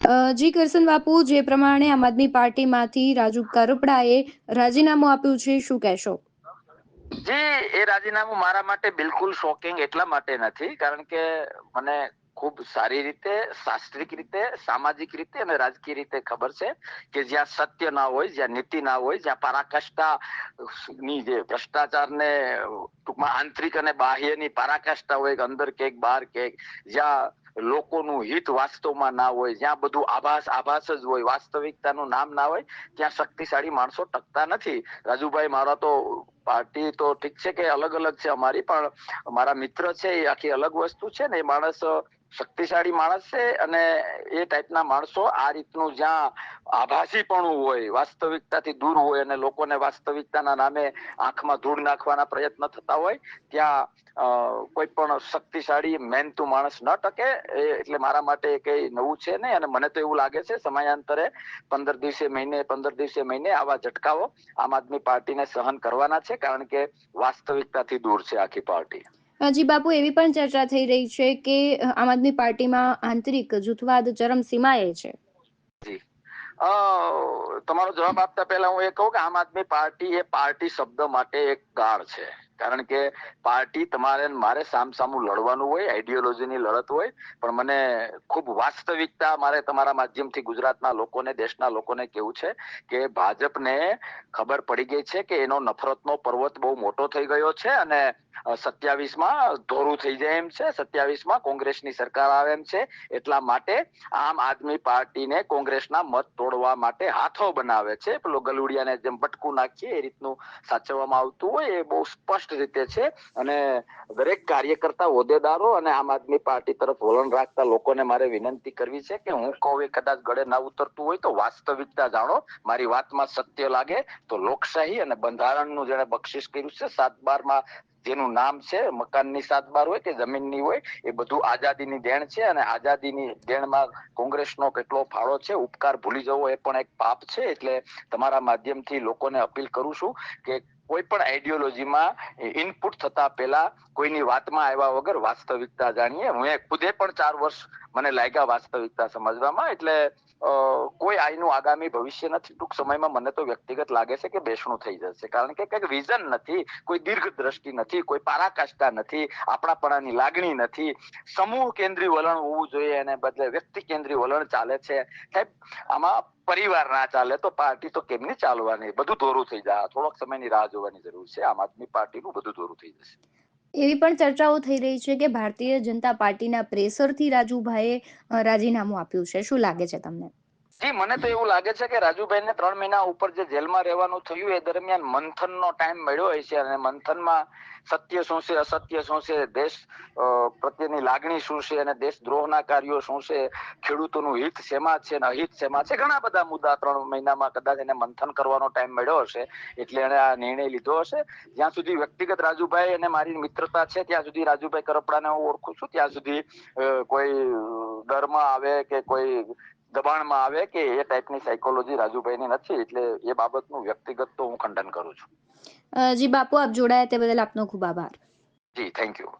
જી કરશન બાપુ, જે પ્રમાણે આમ આદમી પાર્ટીમાંથી રાજુ કરપડાએ રાજીનામું આપ્યું છે, શું કહેશો? જી, એ રાજીનામું મારા માટે બિલકુલ શોકિંગ એટલા માટે નથી, કારણ કે મને ખૂબ સારી રીતે, શાસ્ત્રીય રીતે, સામાજિક રીતે અને રાજકીય રીતે ખબર છે કે જ્યાં સત્ય ના હોય, જ્યાં નીતિ ના હોય, જ્યાં પરાકાષ્ઠા ની જે ભ્રષ્ટાચારને ટૂંકમાં આંતરિક અને બાહ્યની પરાકાષ્ઠા હોય, અંદર ક્યાંક બહાર ક્યાંક, જ્યાં લોકોનું હિત વાસ્તવમાં ના હોય, જ્યાં બધું આભાસ જ હોય, વાસ્તવિકતાનું નામ ના હોય, ત્યાં શક્તિશાળી માણસો ટકતા નથી. રાજુભાઈ મારા તો પાર્ટી તો ઠીક છે કે અલગ અલગ છે અમારી, પણ મારા મિત્ર છે એ આખી અલગ વસ્તુ છે ને. એ માણસ શક્તિશાળી માણસ છે અને એ ટાઈપના માણસો આ રીતનું જ્યાં આભાસીપણું હોય, વાસ્તવિકતાથી દૂર હોય અને લોકોને વાસ્તવિકતાના નામે આંખમાં ધૂળ નાખવાના પ્રયત્ન થતા હોય, ત્યાં કોઈ પણ શક્તિશાળી મહેનતુ માણસ ન ટકે. એટલે મારા માટે કઈ નવું છે નહીં. અને મને તો એવું લાગે છે સમયાંતરે 15 દિવસે મહિને 15 દિવસે મહિને આવા ઝટકાઓ આમ આદમી પાર્ટીને સહન કરવાના છે, કારણ કે વાસ્તવિકતાથી દૂર છે આખી પાર્ટી. જી બાપુ, એવી પણ ચર્ચા થઈ રહી છે કે આમ આદમી પાર્ટીમાં આંતરિક જૂથવાદ ચરમસીમાએ છે. જી, તમારો જવાબ આપતા પહેલા હું એ કહું કે આમ આદમી પાર્ટી એ પાર્ટી શબ્દ માટે એક ગાળ છે. કારણ કે પાર્ટી તમારે મારે સામસામું લડવાનું હોય, આઈડિયોલોજીની લડત હોય, પણ મને ખૂબ વાસ્તવિકતા મારે તમારા માધ્યમથી ગુજરાતના લોકોને, દેશના લોકોને કેવું છે કે ભાજપને ખબર પડી ગઈ છે કે એનો નફરતનો પર્વત બહુ મોટો થઈ ગયો છે અને 27માં ધોરું થઈ જાય એમ છે, 27માં કોંગ્રેસની સરકાર આવે એમ છે. એટલા માટે આમ આદમી પાર્ટીને કોંગ્રેસના મત તોડવા માટે હાથો બનાવે છે. પેલો ગલુડિયાને જેમ બટકું નાખીએ એ રીતનું સાચવવામાં આવતું હોય, એ બહુ સ્પષ્ટ રીતે છે. અને દરેક કાર્યકર્તા, હોદ્દેદારો અને આમ આદમી પાર્ટી તરફ વલણ રાખતા લોકોને મારે વિનંતી કરવી છે કે હું કહું એ કદાચ ગળે ના ઉતરતું હોય તો વાસ્તવિકતા જાણો. મારી વાતમાં સત્ય લાગે તો લોકશાહી અને બંધારણનું જેને બક્ષિસ કર્યું છે 7/12માં, જેનું નામ છે મકાનની 7/12 હોય કે જમીનની હોય, એ બધું આઝાદીની દેણ છે. અને આઝાદીની દેણમાં કોંગ્રેસનો કેટલો ફાળો છે, ઉપકાર ભૂલી જવો એ પણ એક પાપ છે. એટલે તમારા માધ્યમથી લોકોને અપીલ કરું છું કે કોઈ પણ આઈડિયોલોજીમાં ઇનપુટ થતા પહેલા કોઈની વાતમાં આવ્યા વગર વાસ્તવિકતા જાણીએ. હું ખુદે પણ 4 વર્ષ મને લાગ્યા વાસ્તવિકતા સમજવામાં. એટલે કોઈ આઈનું આગામી ભવિષ્ય નથી. ટૂંક સમયમાં મને તો વ્યક્તિગત લાગે છે કે બેસણું થઈ જશે, કારણ કે કંઈક વિઝન નથી, કોઈ દીર્ઘ દ્રષ્ટિ નથી, કોઈ પરાકાષ્ઠા નથી, આપણાપણાની લાગણી નથી. સમૂહ કેન્દ્રીય વલણ હોવું જોઈએ, એને બદલે વ્યક્તિ કેન્દ્રીય વલણ ચાલે છે. સાહેબ, આમાં પરિવાર ના ચાલે તો પાર્ટી તો કેમની ચાલવાની? બધું દોરું થઈ જાય. થોડોક સમયની રાહ જોવાની જરૂર છે. આમ આદમી પાર્ટીનું બધું દોરું થઈ જશે. એવી પણ ચર્ચાઓ થઈ રહી છે કે ભારતીય જનતા પાર્ટીના પ્રેશરથી રાજુભાઈએ રાજીનામું આપ્યું છે. શું લાગે છે તમને? જી, મને તો એવું લાગે છે કે રાજુભાઈને 3 મહિના ઉપર જે જેલમાં રહેવાનું થયું, એ દરમિયાન મંથનનો ટાઈમ મળ્યો હોય છે. અને મંથનમાં સત્ય શું છે, અસત્ય શું છે, દેશ પ્રત્યેની લાગણી શું છે અને દેશદ્રોહના કાર્યો શું છે, ખેડૂતોનું હિત શેમાં છે અને અહિત શેમાં છે, ઘણા બધા મુદ્દા 3 મહિનામાં કદાચ એને મંથન કરવાનો ટાઈમ મળ્યો હશે. એટલે એને આ નિર્ણય લીધો હશે. જ્યાં સુધી વ્યક્તિગત રાજુભાઈ અને મારી મિત્રતા છે, ત્યાં સુધી રાજુભાઈ કરપડાને હું ઓળખું છું, ત્યાં સુધી કોઈ ડરમાં આવે કે કોઈ દબાણમાં આવે કે એ ટાઈપની સાયકોલોજી રાજુભાઈની નથી. એટલે એ બાબતનું વ્યક્તિગત તો હું ખંડન કરું છું. જી બાપુ, આપ જોડાયા તે બદલ આપનો ખૂબ આભાર. જી, થેન્ક યુ.